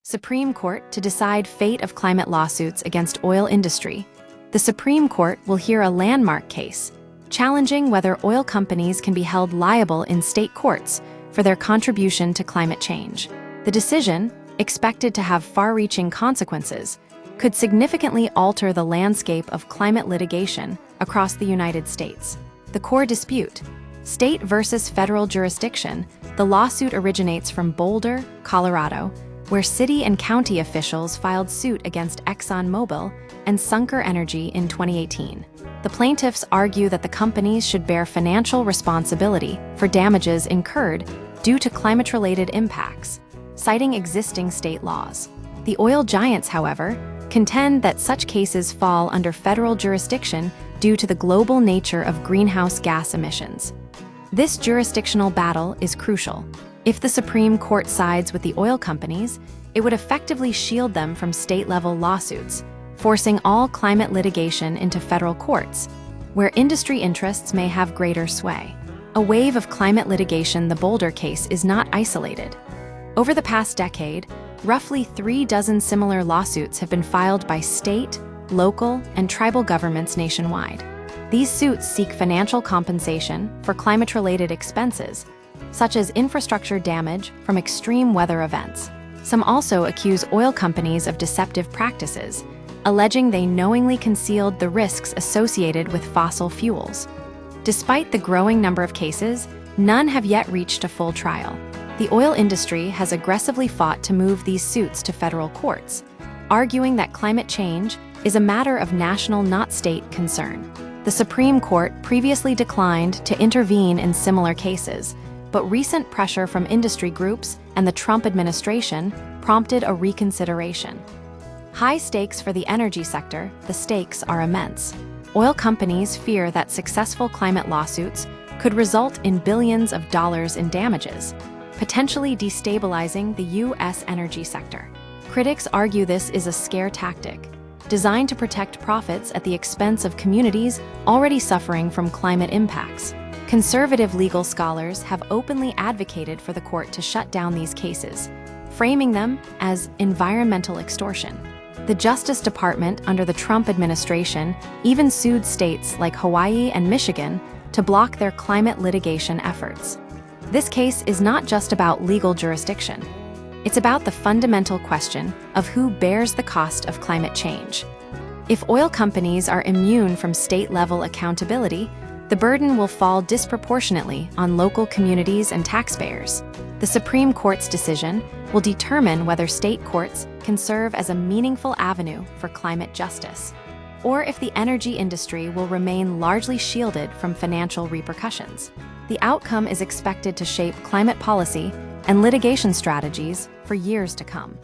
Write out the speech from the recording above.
Supreme Court to decide fate of climate lawsuits against oil industry. The Supreme Court will hear a landmark case, challenging whether oil companies can be held liable in state courts for their contribution to climate change. The decision, expected to have far-reaching consequences, could significantly alter the landscape of climate litigation across the United States. The core dispute: state versus federal jurisdiction. The lawsuit originates from Boulder, Colorado, where city and county officials filed suit against ExxonMobil and Suncor Energy in 2018. The plaintiffs argue that the companies should bear financial responsibility for damages incurred due to climate-related impacts, citing existing state laws. The oil giants, however, contend that such cases fall under federal jurisdiction due to the global nature of greenhouse gas emissions. This jurisdictional battle is crucial. If the Supreme Court sides with the oil companies, it would effectively shield them from state-level lawsuits, forcing all climate litigation into federal courts, where industry interests may have greater sway. A wave of climate litigation. The Boulder case is not isolated. Over the past decade, roughly 36 similar lawsuits have been filed by state, local, and tribal governments nationwide. These suits seek financial compensation for climate-related expenses, such as infrastructure damage from extreme weather events. Some also accuse oil companies of deceptive practices, alleging they knowingly concealed the risks associated with fossil fuels. Despite the growing number of cases, none have yet reached a full trial. The oil industry has aggressively fought to move these suits to federal courts, arguing that climate change is a matter of national, not state, concern. The Supreme Court previously declined to intervene in similar cases, but recent pressure from industry groups and the Trump administration prompted a reconsideration. High stakes for the energy sector. The stakes are immense. Oil companies fear that successful climate lawsuits could result in billions of dollars in damages, potentially destabilizing the U.S. energy sector. Critics argue this is a scare tactic, designed to protect profits at the expense of communities already suffering from climate impacts. Conservative legal scholars have openly advocated for the court to shut down these cases, framing them as environmental extortion. The Justice Department under the Trump administration even sued states like Hawaii and Michigan to block their climate litigation efforts. This case is not just about legal jurisdiction. It's about the fundamental question of who bears the cost of climate change. If oil companies are immune from state-level accountability, the burden will fall disproportionately on local communities and taxpayers. The Supreme Court's decision will determine whether state courts can serve as a meaningful avenue for climate justice, or if the energy industry will remain largely shielded from financial repercussions. The outcome is expected to shape climate policy and litigation strategies for years to come.